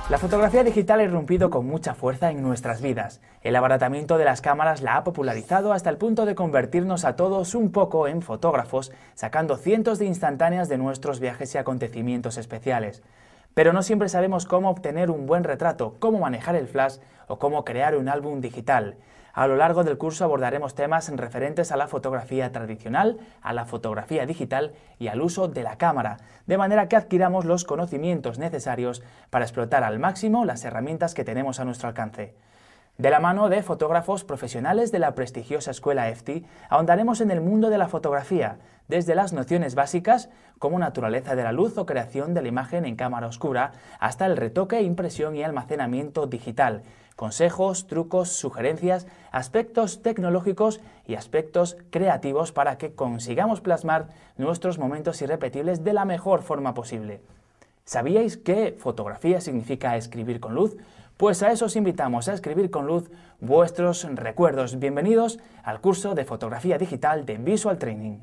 La fotografía digital ha irrumpido con mucha fuerza en nuestras vidas. El abaratamiento de las cámaras la ha popularizado hasta el punto de convertirnos a todos un poco en fotógrafos, sacando cientos de instantáneas de nuestros viajes y acontecimientos especiales. Pero no siempre sabemos cómo obtener un buen retrato, cómo manejar el flash o cómo crear un álbum digital. A lo largo del curso abordaremos temas referentes a la fotografía tradicional, a la fotografía digital y al uso de la cámara, de manera que adquiramos los conocimientos necesarios para explotar al máximo las herramientas que tenemos a nuestro alcance. De la mano de fotógrafos profesionales de la prestigiosa escuela EFTI, ahondaremos en el mundo de la fotografía, desde las nociones básicas, como naturaleza de la luz o creación de la imagen en cámara oscura, hasta el retoque, impresión y almacenamiento digital, consejos, trucos, sugerencias, aspectos tecnológicos y aspectos creativos para que consigamos plasmar nuestros momentos irrepetibles de la mejor forma posible. ¿Sabíais que fotografía significa escribir con luz? Pues a eso os invitamos, a escribir con luz vuestros recuerdos. Bienvenidos al curso de fotografía digital de Visual Training.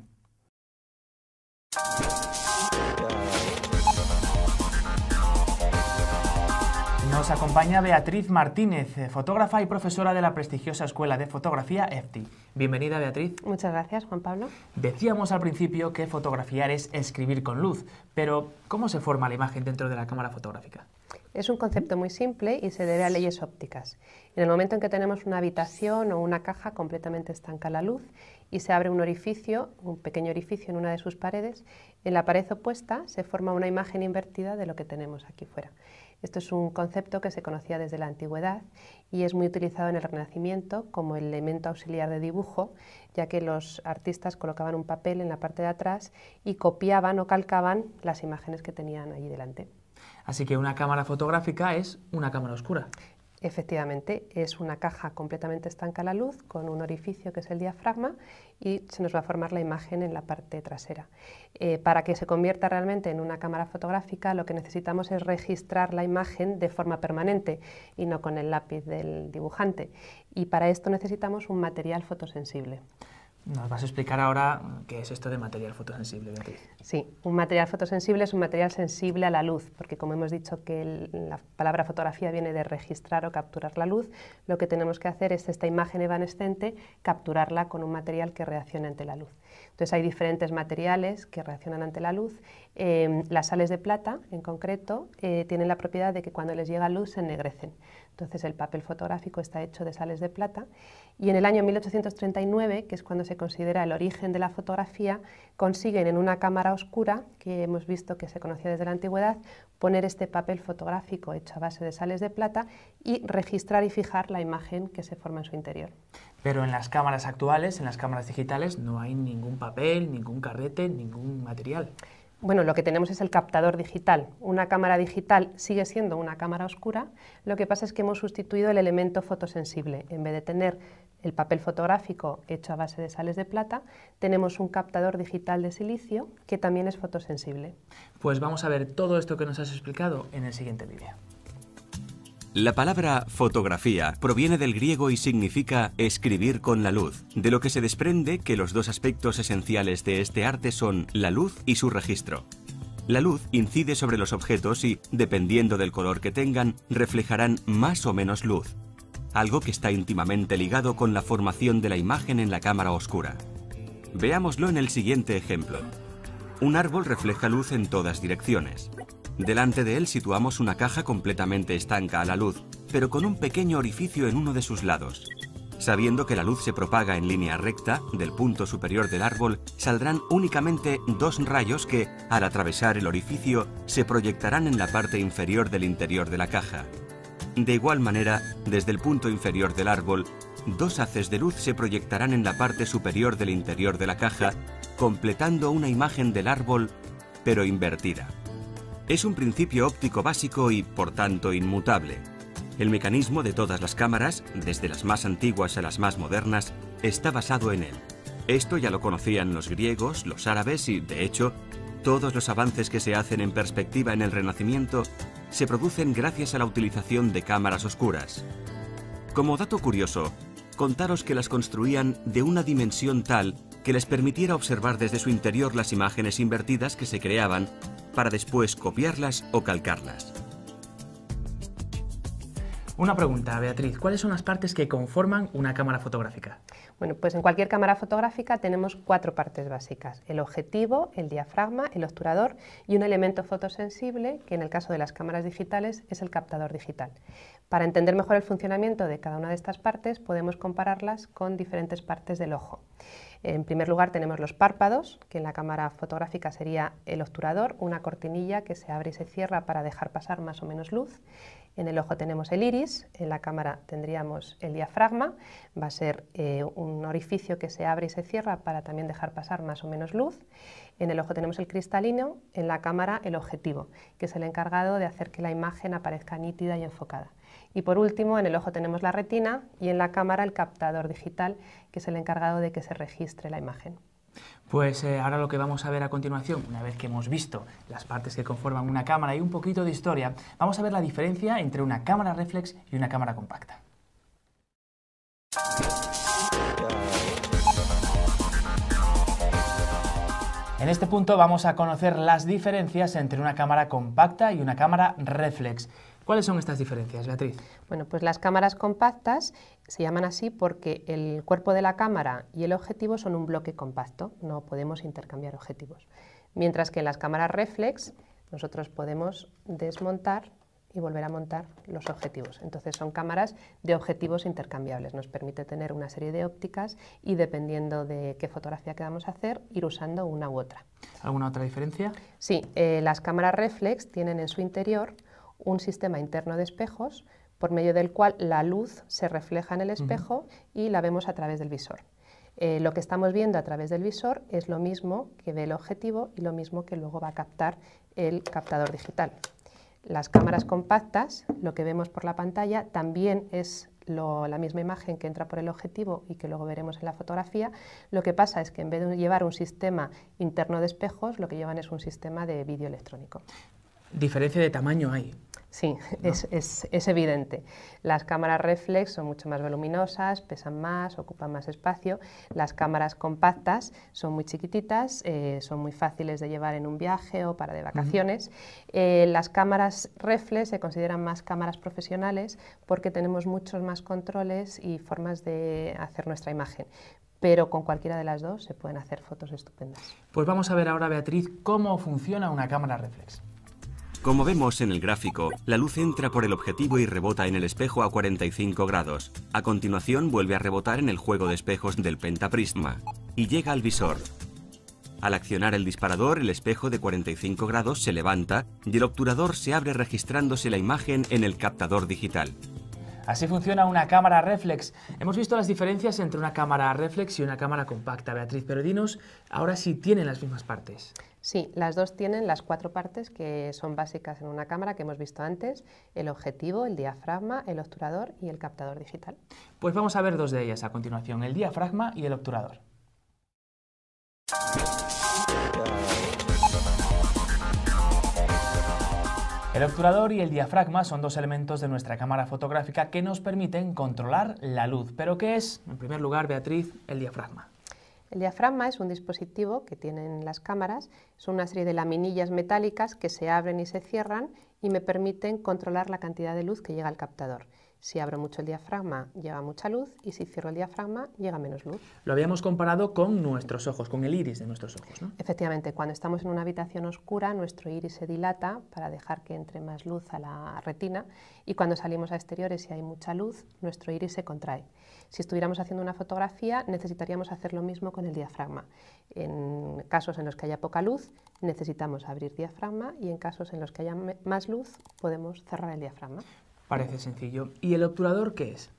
Nos acompaña Beatriz Martínez, fotógrafa y profesora de la prestigiosa escuela de fotografía EFTI. Bienvenida, Beatriz. Muchas gracias, Juan Pablo. Decíamos al principio que fotografiar es escribir con luz, pero ¿cómo se forma la imagen dentro de la cámara fotográfica? Es un concepto muy simple y se debe a leyes ópticas. En el momento en que tenemos una habitación o una caja completamente estanca la luz y se abre un orificio, un pequeño orificio en una de sus paredes, en la pared opuesta se forma una imagen invertida de lo que tenemos aquí fuera. Esto es un concepto que se conocía desde la antigüedad y es muy utilizado en el Renacimiento como elemento auxiliar de dibujo, ya que los artistas colocaban un papel en la parte de atrás y copiaban o calcaban las imágenes que tenían allí delante. Así que una cámara fotográfica es una cámara oscura. Efectivamente, es una caja completamente estanca a la luz con un orificio que es el diafragma y se nos va a formar la imagen en la parte trasera. Para que se convierta realmente en una cámara fotográfica, lo que necesitamos es registrar la imagen de forma permanente y no con el lápiz del dibujante. Y para esto necesitamos un material fotosensible. Nos vas a explicar ahora qué es esto de material fotosensible, Beatriz. Sí, un material fotosensible es un material sensible a la luz, porque como hemos dicho que la palabra fotografía viene de registrar o capturar la luz, lo que tenemos que hacer es esta imagen evanescente, capturarla con un material que reaccione ante la luz. Entonces hay diferentes materiales que reaccionan ante la luz. Las sales de plata, en concreto, tienen la propiedad de que cuando les llega luz se ennegrecen. Entonces el papel fotográfico está hecho de sales de plata y en el año 1839, que es cuando se considera el origen de la fotografía, consiguen en una cámara oscura, que hemos visto que se conocía desde la antigüedad, poner este papel fotográfico hecho a base de sales de plata y registrar y fijar la imagen que se forma en su interior. Pero en las cámaras actuales, en las cámaras digitales, no hay ningún papel, ningún carrete, ningún material. Bueno, lo que tenemos es el captador digital. Una cámara digital sigue siendo una cámara oscura, lo que pasa es que hemos sustituido el elemento fotosensible. En vez de tener el papel fotográfico hecho a base de sales de plata, tenemos un captador digital de silicio que también es fotosensible. Pues vamos a ver todo esto que nos has explicado en el siguiente vídeo. La palabra fotografía proviene del griego y significa escribir con la luz, de lo que se desprende que los dos aspectos esenciales de este arte son la luz y su registro. La luz incide sobre los objetos y, dependiendo del color que tengan, reflejarán más o menos luz, algo que está íntimamente ligado con la formación de la imagen en la cámara oscura. Veámoslo en el siguiente ejemplo. Un árbol refleja luz en todas direcciones. Delante de él situamos una caja completamente estanca a la luz, pero con un pequeño orificio en uno de sus lados. Sabiendo que la luz se propaga en línea recta, del punto superior del árbol, saldrán únicamente dos rayos que, al atravesar el orificio, se proyectarán en la parte inferior del interior de la caja. De igual manera, desde el punto inferior del árbol, dos haces de luz se proyectarán en la parte superior del interior de la caja, completando una imagen del árbol, pero invertida. Es un principio óptico básico y, por tanto, inmutable. El mecanismo de todas las cámaras, desde las más antiguas a las más modernas, está basado en él. Esto ya lo conocían los griegos, los árabes y, de hecho, todos los avances que se hacen en perspectiva en el Renacimiento se producen gracias a la utilización de cámaras oscuras. Como dato curioso, contaros que las construían de una dimensión tal que les permitiera observar desde su interior las imágenes invertidas que se creaban para después copiarlas o calcarlas. Una pregunta, Beatriz, ¿cuáles son las partes que conforman una cámara fotográfica? Bueno, pues en cualquier cámara fotográfica tenemos 4 partes básicas: el objetivo, el diafragma, el obturador y un elemento fotosensible que en el caso de las cámaras digitales es el captador digital. Para entender mejor el funcionamiento de cada una de estas partes podemos compararlas con diferentes partes del ojo. En primer lugar tenemos los párpados, que en la cámara fotográfica sería el obturador, una cortinilla que se abre y se cierra para dejar pasar más o menos luz. En el ojo tenemos el iris, en la cámara tendríamos el diafragma, va a ser un orificio que se abre y se cierra para también dejar pasar más o menos luz. En el ojo tenemos el cristalino, en la cámara el objetivo, que es el encargado de hacer que la imagen aparezca nítida y enfocada. Y por último, en el ojo tenemos la retina y en la cámara el captador digital, que es el encargado de que se registre la imagen. Pues ahora lo que vamos a ver a continuación, una vez que hemos visto las partes que conforman una cámara y un poquito de historia, vamos a ver la diferencia entre una cámara reflex y una cámara compacta. En este punto vamos a conocer las diferencias entre una cámara compacta y una cámara reflex. ¿Cuáles son estas diferencias, Beatriz? Bueno, pues las cámaras compactas se llaman así porque el cuerpo de la cámara y el objetivo son un bloque compacto, no podemos intercambiar objetivos. Mientras que en las cámaras reflex nosotros podemos desmontar y volver a montar los objetivos. Entonces son cámaras de objetivos intercambiables, nos permite tener una serie de ópticas y dependiendo de qué fotografía queramos hacer, ir usando una u otra. ¿Alguna otra diferencia? Sí, las cámaras reflex tienen en su interior un sistema interno de espejos por medio del cual la luz se refleja en el espejo y la vemos a través del visor. Lo que estamos viendo a través del visor es lo mismo que ve el objetivo y lo mismo que luego va a captar el captador digital. Las cámaras compactas, lo que vemos por la pantalla, también es la misma imagen que entra por el objetivo y que luego veremos en la fotografía. Lo que pasa es que en vez de llevar un sistema interno de espejos, lo que llevan es un sistema de vídeo electrónico. ¿Diferencia de tamaño hay? Sí, ¿no? Es evidente. Las cámaras reflex son mucho más voluminosas, pesan más, ocupan más espacio. Las cámaras compactas son muy chiquititas, son muy fáciles de llevar en un viaje o para de vacaciones. Las cámaras reflex se consideran más cámaras profesionales porque tenemos muchos más controles y formas de hacer nuestra imagen. Pero con cualquiera de las dos se pueden hacer fotos estupendas. Pues vamos a ver ahora, Beatriz, cómo funciona una cámara reflex. Como vemos en el gráfico, la luz entra por el objetivo y rebota en el espejo a 45 grados. A continuación vuelve a rebotar en el juego de espejos del pentaprisma y llega al visor. Al accionar el disparador, el espejo de 45 grados se levanta y el obturador se abre registrándose la imagen en el captador digital. Así funciona una cámara reflex. Hemos visto las diferencias entre una cámara reflex y una cámara compacta, Beatriz, pero dinos ahora si tienen las mismas partes. Sí, las dos tienen las 4 partes que son básicas en una cámara que hemos visto antes: el objetivo, el diafragma, el obturador y el captador digital. Pues vamos a ver 2 de ellas a continuación, el diafragma y el obturador. El obturador y el diafragma son 2 elementos de nuestra cámara fotográfica que nos permiten controlar la luz. ¿Pero qué es, en primer lugar, Beatriz, el diafragma? El diafragma es un dispositivo que tienen las cámaras, son una serie de laminillas metálicas que se abren y se cierran y me permiten controlar la cantidad de luz que llega al captador. Si abro mucho el diafragma, llega mucha luz, y si cierro el diafragma, llega menos luz. Lo habíamos comparado con nuestros ojos, con el iris de nuestros ojos, ¿no? Efectivamente, cuando estamos en una habitación oscura, nuestro iris se dilata para dejar que entre más luz a la retina, y cuando salimos a exteriores y hay mucha luz, nuestro iris se contrae. Si estuviéramos haciendo una fotografía, necesitaríamos hacer lo mismo con el diafragma. En casos en los que haya poca luz, necesitamos abrir diafragma, y en casos en los que haya más luz, podemos cerrar el diafragma. Parece sencillo. ¿Y el obturador qué es?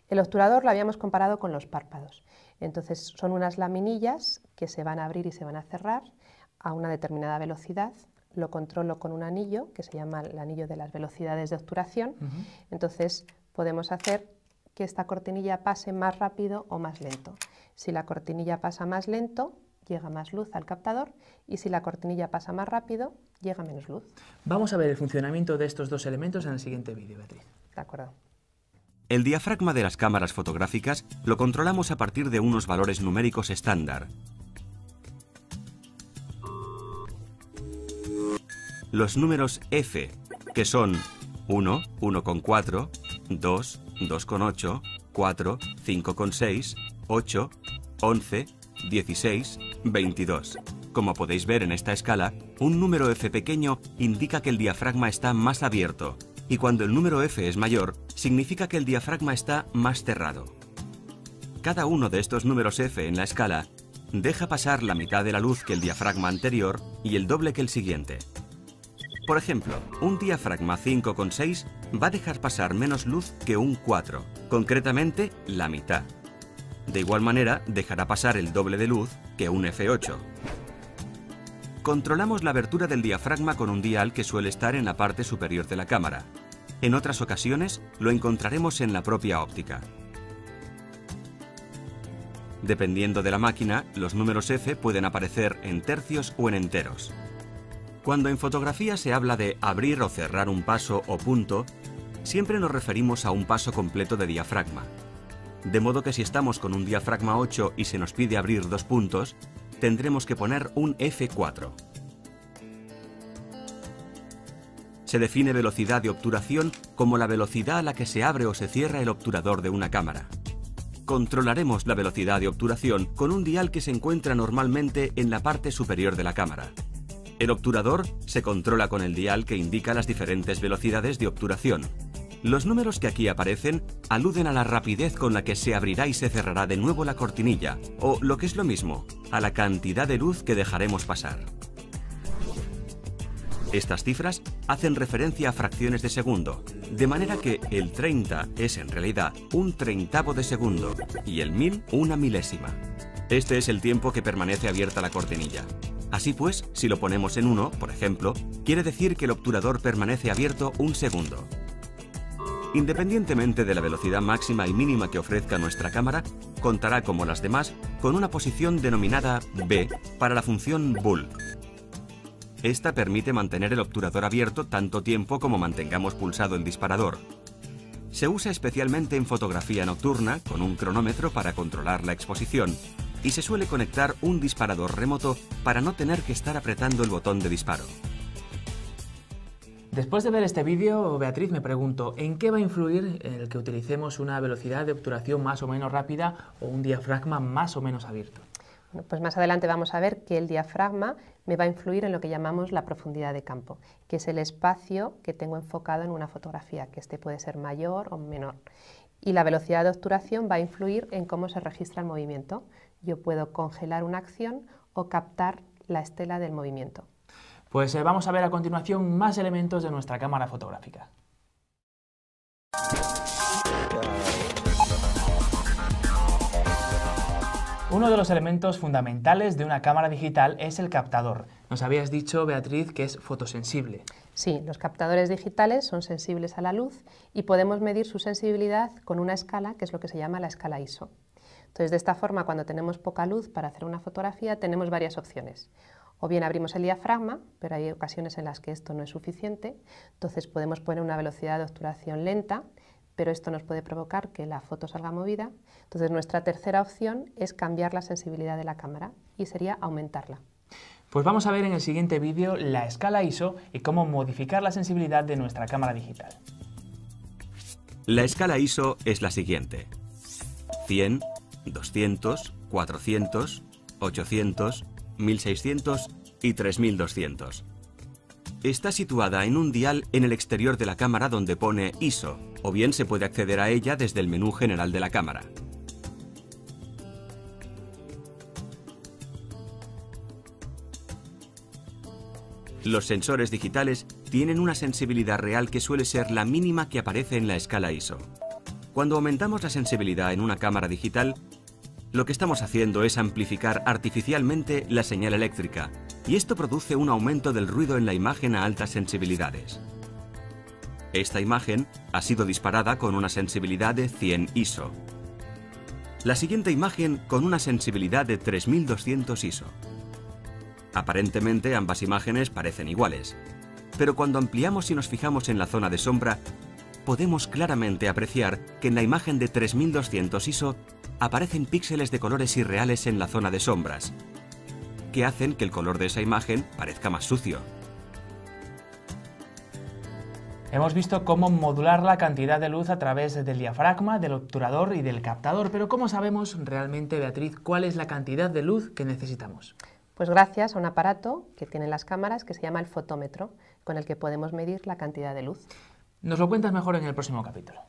El obturador lo habíamos comparado con los párpados. Entonces son unas laminillas que se van a abrir y se van a cerrar a una determinada velocidad. Lo controlo con un anillo que se llama el anillo de las velocidades de obturación. Entonces podemos hacer que esta cortinilla pase más rápido o más lento. Si la cortinilla pasa más lento, llega más luz al captador, y si la cortinilla pasa más rápido, llega menos luz. Vamos a ver el funcionamiento de estos 2 elementos en el siguiente vídeo, Beatriz. De acuerdo. El diafragma de las cámaras fotográficas lo controlamos a partir de unos valores numéricos estándar. Los números F, que son 1, 1,4, 2, 2,8, 4, 5,6, 8, 11, 16, 22. Como podéis ver en esta escala, un número f pequeño indica que el diafragma está más abierto, y cuando el número f es mayor, significa que el diafragma está más cerrado. Cada uno de estos números f en la escala deja pasar la mitad de la luz que el diafragma anterior y el doble que el siguiente. Por ejemplo, un diafragma 5,6 va a dejar pasar menos luz que un 4, concretamente la mitad. De igual manera, dejará pasar el doble de luz que un f8. Controlamos la abertura del diafragma con un dial que suele estar en la parte superior de la cámara. En otras ocasiones, lo encontraremos en la propia óptica. Dependiendo de la máquina, los números f pueden aparecer en tercios o en enteros. Cuando en fotografía se habla de abrir o cerrar un paso o punto, siempre nos referimos a un paso completo de diafragma. De modo que si estamos con un diafragma 8 y se nos pide abrir 2 puntos, tendremos que poner un f4. Se define velocidad de obturación como la velocidad a la que se abre o se cierra el obturador de una cámara. Controlaremos la velocidad de obturación con un dial que se encuentra normalmente en la parte superior de la cámara. El obturador se controla con el dial que indica las diferentes velocidades de obturación. Los números que aquí aparecen aluden a la rapidez con la que se abrirá y se cerrará de nuevo la cortinilla, o, lo que es lo mismo, a la cantidad de luz que dejaremos pasar. Estas cifras hacen referencia a fracciones de segundo, de manera que el 30 es en realidad un treintavo de segundo y el 1000 una milésima. Este es el tiempo que permanece abierta la cortinilla. Así pues, si lo ponemos en 1, por ejemplo, quiere decir que el obturador permanece abierto un segundo. Independientemente de la velocidad máxima y mínima que ofrezca nuestra cámara, contará como las demás con una posición denominada B para la función Bull. Esta permite mantener el obturador abierto tanto tiempo como mantengamos pulsado el disparador. Se usa especialmente en fotografía nocturna con un cronómetro para controlar la exposición y se suele conectar un disparador remoto para no tener que estar apretando el botón de disparo. Después de ver este vídeo, Beatriz, me pregunto, ¿en qué va a influir el que utilicemos una velocidad de obturación más o menos rápida o un diafragma más o menos abierto? Bueno, pues más adelante vamos a ver que el diafragma me va a influir en lo que llamamos la profundidad de campo, que es el espacio que tengo enfocado en una fotografía, que este puede ser mayor o menor. Y la velocidad de obturación va a influir en cómo se registra el movimiento. Yo puedo congelar una acción o captar la estela del movimiento. Pues vamos a ver a continuación más elementos de nuestra cámara fotográfica. Uno de los elementos fundamentales de una cámara digital es el captador. Nos habías dicho, Beatriz, que es fotosensible. Sí, los captadores digitales son sensibles a la luz y podemos medir su sensibilidad con una escala, que es lo que se llama la escala ISO. Entonces, de esta forma, cuando tenemos poca luz para hacer una fotografía, tenemos varias opciones. O bien abrimos el diafragma, pero hay ocasiones en las que esto no es suficiente, entonces podemos poner una velocidad de obturación lenta, pero esto nos puede provocar que la foto salga movida. Entonces nuestra tercera opción es cambiar la sensibilidad de la cámara y sería aumentarla. Pues vamos a ver en el siguiente vídeo la escala ISO y cómo modificar la sensibilidad de nuestra cámara digital. La escala ISO es la siguiente: 100, 200, 400, 800, 1600 y 3200. Está situada en un dial en el exterior de la cámara donde pone ISO, o bien se puede acceder a ella desde el menú general de la cámara. Los sensores digitales tienen una sensibilidad real que suele ser la mínima que aparece en la escala ISO. Cuando aumentamos la sensibilidad en una cámara digital, lo que estamos haciendo es amplificar artificialmente la señal eléctrica, y esto produce un aumento del ruido en la imagen a altas sensibilidades. Esta imagen ha sido disparada con una sensibilidad de 100 ISO. La siguiente imagen con una sensibilidad de 3200 ISO. Aparentemente ambas imágenes parecen iguales, pero cuando ampliamos y nos fijamos en la zona de sombra, podemos claramente apreciar que en la imagen de 3200 ISO aparecen píxeles de colores irreales en la zona de sombras, que hacen que el color de esa imagen parezca más sucio. Hemos visto cómo modular la cantidad de luz a través del diafragma, del obturador y del captador, pero ¿cómo sabemos realmente, Beatriz, cuál es la cantidad de luz que necesitamos? Pues gracias a un aparato que tienen las cámaras que se llama el fotómetro, con el que podemos medir la cantidad de luz. Nos lo cuentas mejor en el próximo capítulo.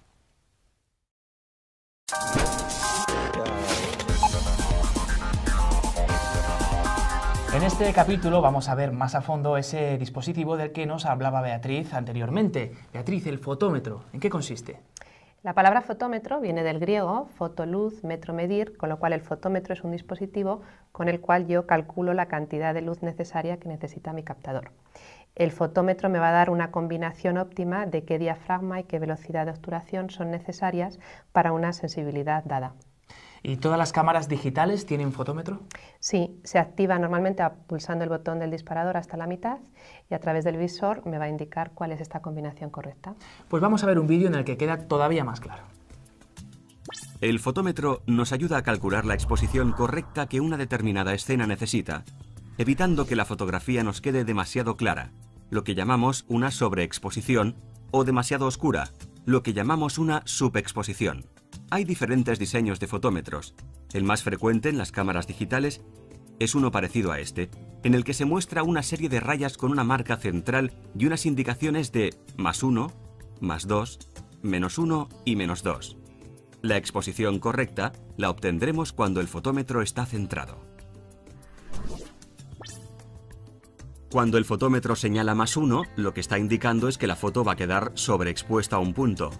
En este capítulo vamos a ver más a fondo ese dispositivo del que nos hablaba Beatriz anteriormente. Beatriz, el fotómetro, ¿en qué consiste? La palabra fotómetro viene del griego fotoluz, metro, medir, con lo cual el fotómetro es un dispositivo con el cual yo calculo la cantidad de luz necesaria que necesita mi captador. El fotómetro me va a dar una combinación óptima de qué diafragma y qué velocidad de obturación son necesarias para una sensibilidad dada. ¿Y todas las cámaras digitales tienen fotómetro? Sí, se activa normalmente pulsando el botón del disparador hasta la mitad y a través del visor me va a indicar cuál es esta combinación correcta. Pues vamos a ver un vídeo en el que queda todavía más claro. El fotómetro nos ayuda a calcular la exposición correcta que una determinada escena necesita, evitando que la fotografía nos quede demasiado clara, lo que llamamos una sobreexposición, o demasiado oscura, lo que llamamos una subexposición. Hay diferentes diseños de fotómetros. El más frecuente en las cámaras digitales es uno parecido a este, en el que se muestra una serie de rayas con una marca central y unas indicaciones de +1, +2, -1 y -2. La exposición correcta la obtendremos cuando el fotómetro está centrado. Cuando el fotómetro señala +1, lo que está indicando es que la foto va a quedar sobreexpuesta a un punto.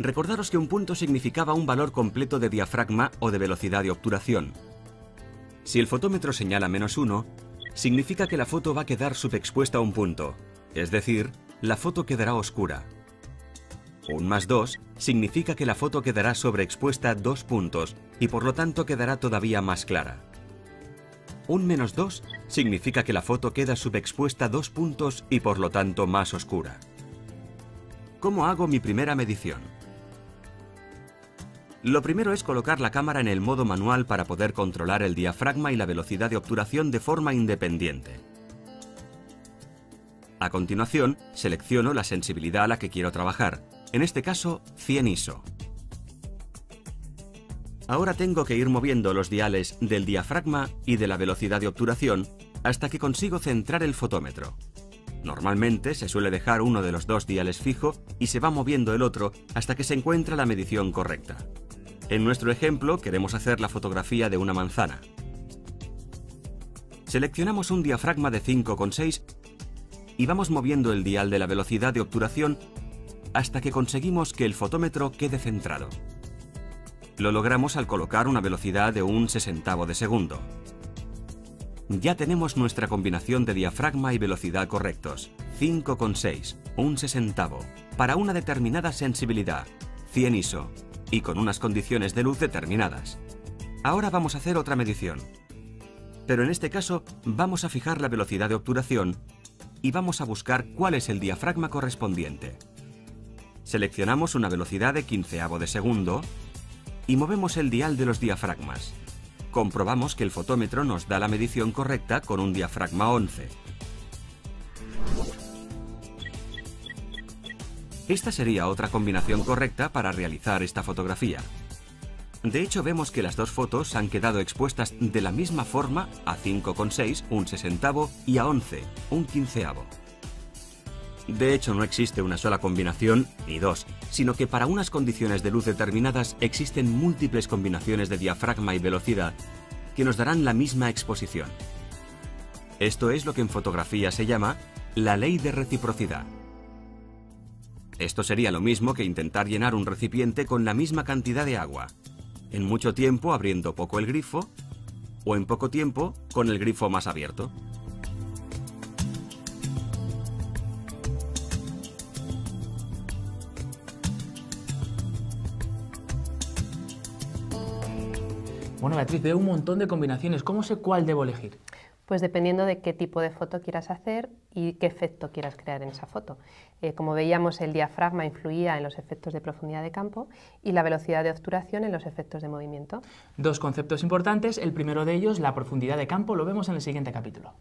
Recordaros que un punto significaba un valor completo de diafragma o de velocidad de obturación. Si el fotómetro señala -1, significa que la foto va a quedar subexpuesta a un punto, es decir, la foto quedará oscura. Un +2 significa que la foto quedará sobreexpuesta a 2 puntos y por lo tanto quedará todavía más clara. Un -2 significa que la foto queda subexpuesta a 2 puntos y por lo tanto más oscura. ¿Cómo hago mi primera medición? Lo primero es colocar la cámara en el modo manual para poder controlar el diafragma y la velocidad de obturación de forma independiente. A continuación, selecciono la sensibilidad a la que quiero trabajar, en este caso 100 ISO. Ahora tengo que ir moviendo los diales del diafragma y de la velocidad de obturación hasta que consigo centrar el fotómetro. Normalmente se suele dejar uno de los dos diales fijo y se va moviendo el otro hasta que se encuentra la medición correcta. En nuestro ejemplo queremos hacer la fotografía de una manzana. Seleccionamos un diafragma de 5,6 y vamos moviendo el dial de la velocidad de obturación hasta que conseguimos que el fotómetro quede centrado. Lo logramos al colocar una velocidad de 1/60 de segundo. Ya tenemos nuestra combinación de diafragma y velocidad correctos, 5,6, 1/60, para una determinada sensibilidad, 100 ISO, y con unas condiciones de luz determinadas. Ahora vamos a hacer otra medición. Pero en este caso vamos a fijar la velocidad de obturación y vamos a buscar cuál es el diafragma correspondiente. Seleccionamos una velocidad de 1/15 de segundo y movemos el dial de los diafragmas. Comprobamos que el fotómetro nos da la medición correcta con un diafragma 11. Esta sería otra combinación correcta para realizar esta fotografía. De hecho, vemos que las dos fotos han quedado expuestas de la misma forma a 5,6, 1/60, y a 11, 1/15. De hecho, no existe una sola combinación, ni dos, sino que para unas condiciones de luz determinadas existen múltiples combinaciones de diafragma y velocidad que nos darán la misma exposición. Esto es lo que en fotografía se llama la ley de reciprocidad. Esto sería lo mismo que intentar llenar un recipiente con la misma cantidad de agua, en mucho tiempo abriendo poco el grifo, o en poco tiempo con el grifo más abierto. Bueno, Beatriz, veo un montón de combinaciones. ¿Cómo sé cuál debo elegir? Pues dependiendo de qué tipo de foto quieras hacer y qué efecto quieras crear en esa foto. Como veíamos, el diafragma influía en los efectos de profundidad de campo y la velocidad de obturación en los efectos de movimiento. Dos conceptos importantes. El primero de ellos, la profundidad de campo, lo vemos en el siguiente capítulo.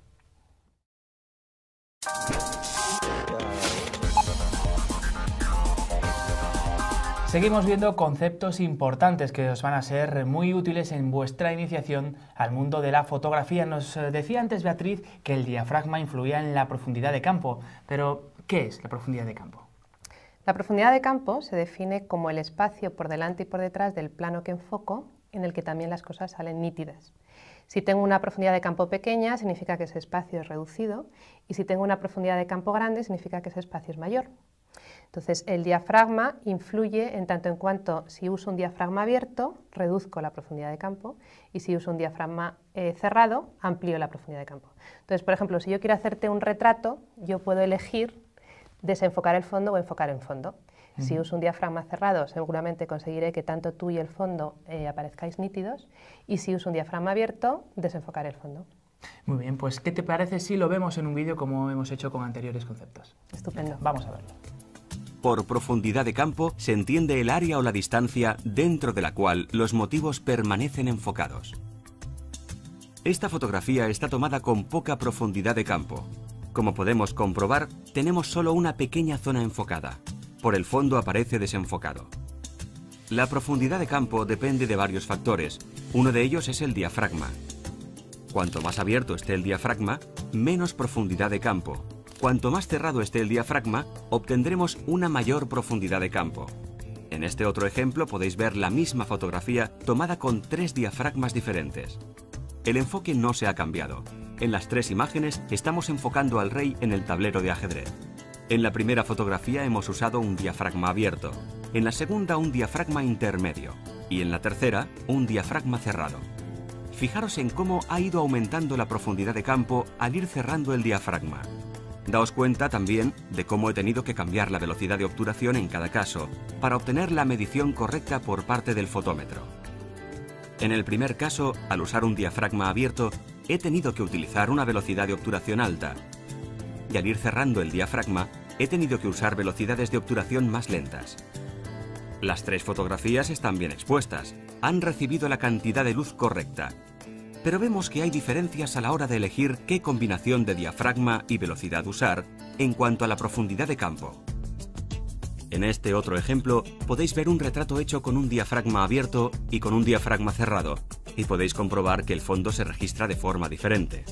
Seguimos viendo conceptos importantes que os van a ser muy útiles en vuestra iniciación al mundo de la fotografía. Nos decía antes Beatriz que el diafragma influía en la profundidad de campo, pero ¿qué es la profundidad de campo? La profundidad de campo se define como el espacio por delante y por detrás del plano que enfoco, en el que también las cosas salen nítidas. Si tengo una profundidad de campo pequeña, significa que ese espacio es reducido, y si tengo una profundidad de campo grande, significa que ese espacio es mayor. Entonces, el diafragma influye en tanto en cuanto si uso un diafragma abierto, reduzco la profundidad de campo, y si uso un diafragma cerrado, amplío la profundidad de campo. Entonces, por ejemplo, si yo quiero hacerte un retrato, yo puedo elegir desenfocar el fondo o enfocar el fondo. Si uso un diafragma cerrado, seguramente conseguiré que tanto tú y el fondo aparezcáis nítidos, y si uso un diafragma abierto, desenfocar el fondo. Muy bien, pues ¿qué te parece si lo vemos en un vídeo como hemos hecho con anteriores conceptos? Estupendo. Vamos a verlo. Por profundidad de campo se entiende el área o la distancia dentro de la cual los motivos permanecen enfocados. Esta fotografía está tomada con poca profundidad de campo. Como podemos comprobar, tenemos solo una pequeña zona enfocada. Por el fondo aparece desenfocado. La profundidad de campo depende de varios factores. Uno de ellos es el diafragma. Cuanto más abierto esté el diafragma, menos profundidad de campo. Cuanto más cerrado esté el diafragma, obtendremos una mayor profundidad de campo. En este otro ejemplo podéis ver la misma fotografía tomada con 3 diafragmas diferentes. El enfoque no se ha cambiado. En las 3 imágenes estamos enfocando al rey en el tablero de ajedrez. En la primera fotografía hemos usado un diafragma abierto, en la segunda un diafragma intermedio y en la tercera un diafragma cerrado. Fijaros en cómo ha ido aumentando la profundidad de campo al ir cerrando el diafragma. Daos cuenta también de cómo he tenido que cambiar la velocidad de obturación en cada caso para obtener la medición correcta por parte del fotómetro. En el primer caso, al usar un diafragma abierto, he tenido que utilizar una velocidad de obturación alta. Y al ir cerrando el diafragma, he tenido que usar velocidades de obturación más lentas. Las 3 fotografías están bien expuestas, han recibido la cantidad de luz correcta. Pero vemos que hay diferencias a la hora de elegir qué combinación de diafragma y velocidad usar en cuanto a la profundidad de campo. En este otro ejemplo podéis ver un retrato hecho con un diafragma abierto y con un diafragma cerrado, y podéis comprobar que el fondo se registra de forma diferente.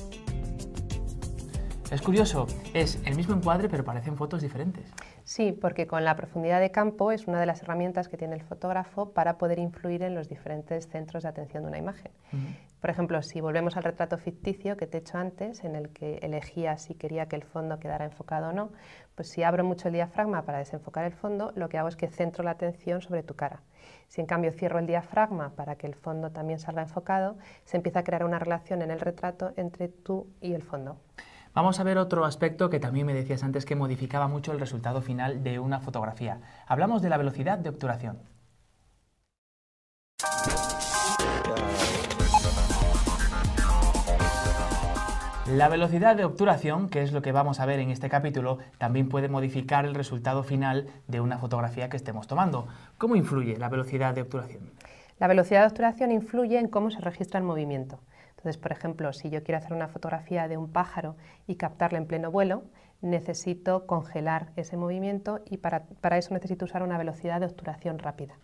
Es curioso, es el mismo encuadre pero parecen fotos diferentes. Sí, porque con la profundidad de campo es una de las herramientas que tiene el fotógrafo para poder influir en los diferentes centros de atención de una imagen. Por ejemplo, si volvemos al retrato ficticio que te he hecho antes, en el que elegía si quería que el fondo quedara enfocado o no, pues si abro mucho el diafragma para desenfocar el fondo, lo que hago es que centro la atención sobre tu cara. Si en cambio cierro el diafragma para que el fondo también salga enfocado, se empieza a crear una relación en el retrato entre tú y el fondo. Vamos a ver otro aspecto que también me decías antes que modificaba mucho el resultado final de una fotografía. Hablamos de la velocidad de obturación. La velocidad de obturación, que es lo que vamos a ver en este capítulo, también puede modificar el resultado final de una fotografía que estemos tomando. ¿Cómo influye la velocidad de obturación? La velocidad de obturación influye en cómo se registra el movimiento. Entonces, por ejemplo, si yo quiero hacer una fotografía de un pájaro y captarla en pleno vuelo, necesito congelar ese movimiento y para eso necesito usar una velocidad de obturación rápida.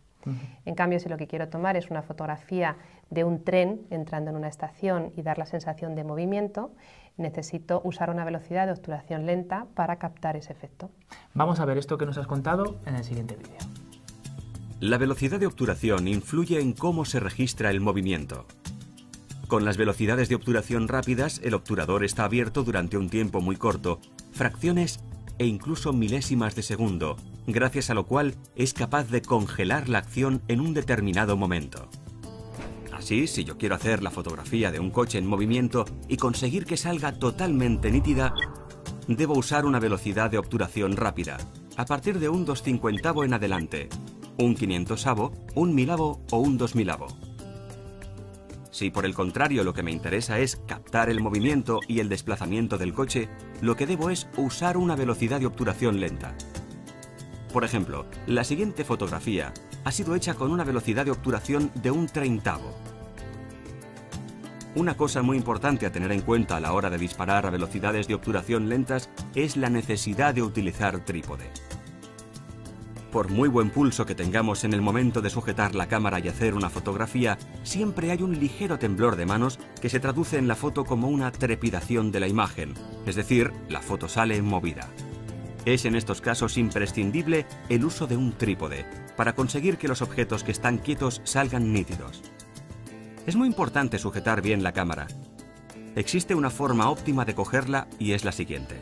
En cambio, si lo que quiero tomar es una fotografía de un tren entrando en una estación y dar la sensación de movimiento, necesito usar una velocidad de obturación lenta para captar ese efecto. Vamos a ver esto que nos has contado en el siguiente vídeo. La velocidad de obturación influye en cómo se registra el movimiento. Con las velocidades de obturación rápidas, el obturador está abierto durante un tiempo muy corto, fracciones e incluso milésimas de segundo, gracias a lo cual es capaz de congelar la acción en un determinado momento. Así, si yo quiero hacer la fotografía de un coche en movimiento y conseguir que salga totalmente nítida, debo usar una velocidad de obturación rápida, a partir de un 2/50 en adelante, un 500avo, un 1000avo o un 2000avo. Si por el contrario lo que me interesa es captar el movimiento y el desplazamiento del coche, lo que debo es usar una velocidad de obturación lenta. Por ejemplo, la siguiente fotografía ha sido hecha con una velocidad de obturación de un 30avo. Una cosa muy importante a tener en cuenta a la hora de disparar a velocidades de obturación lentas es la necesidad de utilizar trípode. Por muy buen pulso que tengamos en el momento de sujetar la cámara y hacer una fotografía, siempre hay un ligero temblor de manos que se traduce en la foto como una trepidación de la imagen, es decir, la foto sale movida. Es en estos casos imprescindible el uso de un trípode, para conseguir que los objetos que están quietos salgan nítidos. Es muy importante sujetar bien la cámara. Existe una forma óptima de cogerla y es la siguiente.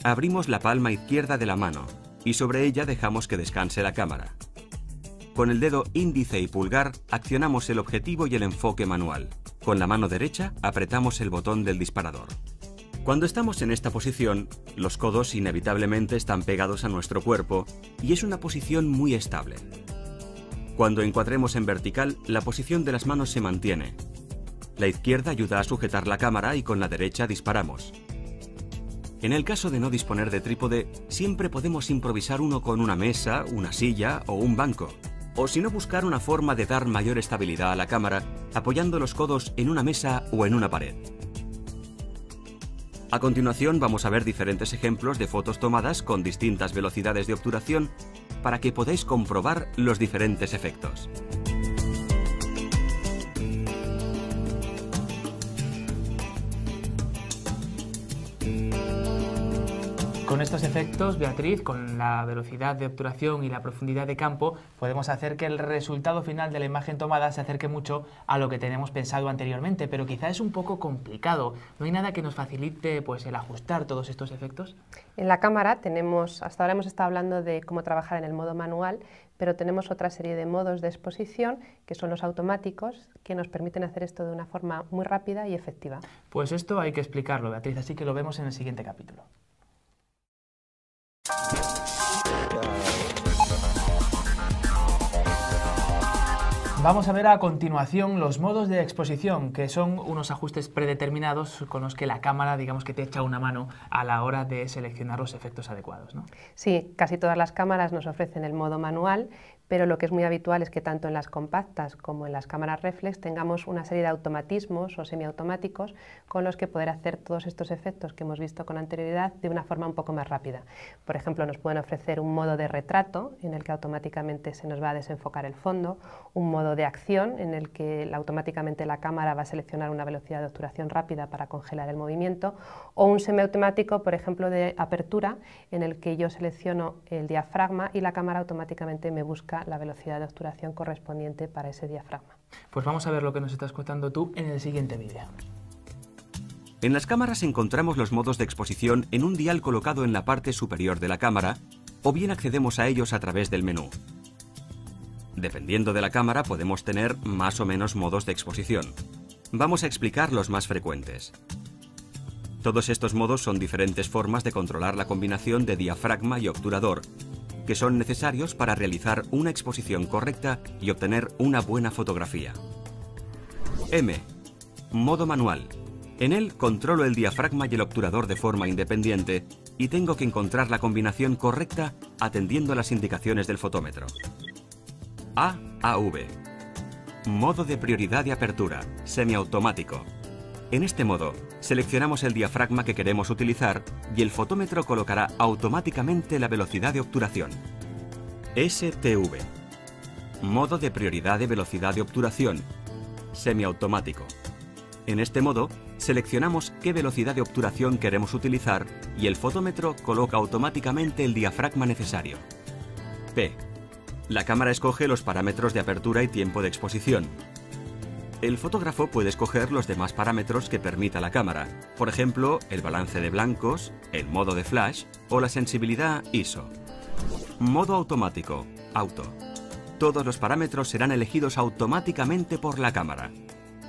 Abrimos la palma izquierda de la mano y sobre ella dejamos que descanse la cámara. Con el dedo índice y pulgar accionamos el objetivo y el enfoque manual. Con la mano derecha apretamos el botón del disparador. Cuando estamos en esta posición, los codos inevitablemente están pegados a nuestro cuerpo y es una posición muy estable. Cuando encuadremos en vertical, la posición de las manos se mantiene. La izquierda ayuda a sujetar la cámara y con la derecha disparamos. En el caso de no disponer de trípode, siempre podemos improvisar uno con una mesa, una silla o un banco. O si no, buscar una forma de dar mayor estabilidad a la cámara apoyando los codos en una mesa o en una pared. A continuación vamos a ver diferentes ejemplos de fotos tomadas con distintas velocidades de obturación para que podáis comprobar los diferentes efectos. Con estos efectos, Beatriz, con la velocidad de obturación y la profundidad de campo, podemos hacer que el resultado final de la imagen tomada se acerque mucho a lo que tenemos pensado anteriormente, pero quizá es un poco complicado. ¿No hay nada que nos facilite pues, el ajustar todos estos efectos? En la cámara tenemos, hasta ahora hemos estado hablando de cómo trabajar en el modo manual, pero tenemos otra serie de modos de exposición, que son los automáticos, que nos permiten hacer esto de una forma muy rápida y efectiva. Pues esto hay que explicarlo, Beatriz, así que lo vemos en el siguiente capítulo. Vamos a ver a continuación los modos de exposición, que son unos ajustes predeterminados con los que la cámara, digamos que te echa una mano a la hora de seleccionar los efectos adecuados, ¿no? Sí, casi todas las cámaras nos ofrecen el modo manual, pero lo que es muy habitual es que tanto en las compactas como en las cámaras reflex tengamos una serie de automatismos o semiautomáticos con los que poder hacer todos estos efectos que hemos visto con anterioridad de una forma un poco más rápida. Por ejemplo, nos pueden ofrecer un modo de retrato en el que automáticamente se nos va a desenfocar el fondo, un modo de acción en el que automáticamente la cámara va a seleccionar una velocidad de obturación rápida para congelar el movimiento, o un semiautomático, por ejemplo, de apertura en el que yo selecciono el diafragma y la cámara automáticamente me busca la velocidad de obturación correspondiente para ese diafragma. Pues vamos a ver lo que nos estás contando tú en el siguiente vídeo. En las cámaras encontramos los modos de exposición en un dial colocado en la parte superior de la cámara, o bien accedemos a ellos a través del menú. Dependiendo de la cámara podemos tener más o menos modos de exposición. Vamos a explicar los más frecuentes. Todos estos modos son diferentes formas de controlar la combinación de diafragma y obturador, que son necesarios para realizar una exposición correcta y obtener una buena fotografía. M. Modo manual. En él controlo el diafragma y el obturador de forma independiente y tengo que encontrar la combinación correcta atendiendo a las indicaciones del fotómetro. AV. Modo de prioridad de apertura, semiautomático. En este modo, seleccionamos el diafragma que queremos utilizar y el fotómetro colocará automáticamente la velocidad de obturación. STV. Modo de prioridad de velocidad de obturación, semiautomático. En este modo, seleccionamos qué velocidad de obturación queremos utilizar y el fotómetro coloca automáticamente el diafragma necesario. P. La cámara escoge los parámetros de apertura y tiempo de exposición. El fotógrafo puede escoger los demás parámetros que permita la cámara, por ejemplo, el balance de blancos, el modo de flash o la sensibilidad ISO. Modo automático, auto. Todos los parámetros serán elegidos automáticamente por la cámara.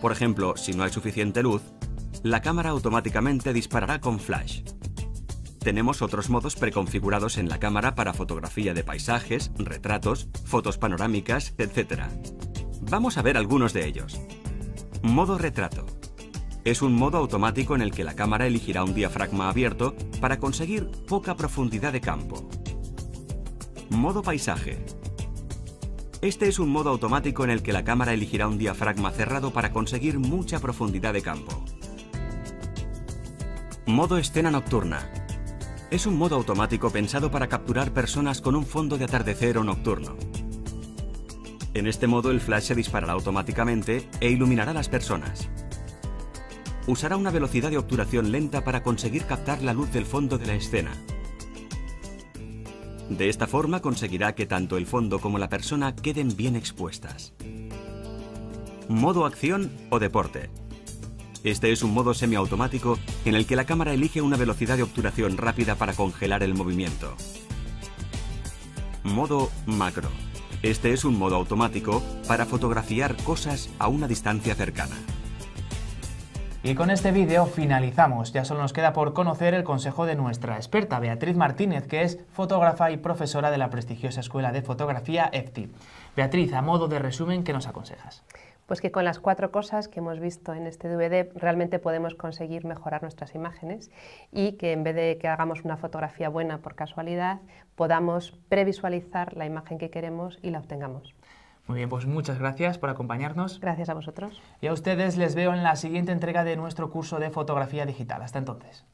Por ejemplo, si no hay suficiente luz, la cámara automáticamente disparará con flash. Tenemos otros modos preconfigurados en la cámara para fotografía de paisajes, retratos, fotos panorámicas, etc. Vamos a ver algunos de ellos. Modo retrato. Es un modo automático en el que la cámara elegirá un diafragma abierto para conseguir poca profundidad de campo. Modo paisaje. Este es un modo automático en el que la cámara elegirá un diafragma cerrado para conseguir mucha profundidad de campo. Modo escena nocturna. Es un modo automático pensado para capturar personas con un fondo de atardecer o nocturno. En este modo el flash se disparará automáticamente e iluminará a las personas. Usará una velocidad de obturación lenta para conseguir captar la luz del fondo de la escena. De esta forma conseguirá que tanto el fondo como la persona queden bien expuestas. Modo acción o deporte. Este es un modo semiautomático en el que la cámara elige una velocidad de obturación rápida para congelar el movimiento. Modo macro. Este es un modo automático para fotografiar cosas a una distancia cercana. Y con este vídeo finalizamos. Ya solo nos queda por conocer el consejo de nuestra experta, Beatriz Martínez, que es fotógrafa y profesora de la prestigiosa Escuela de Fotografía EFTI. Beatriz, a modo de resumen, ¿qué nos aconsejas? Pues que con las 4 cosas que hemos visto en este DVD realmente podemos conseguir mejorar nuestras imágenes y que en vez de que hagamos una fotografía buena por casualidad, podamos previsualizar la imagen que queremos y la obtengamos. Muy bien, pues muchas gracias por acompañarnos. Gracias a vosotros. Y a ustedes les veo en la siguiente entrega de nuestro curso de fotografía digital. Hasta entonces.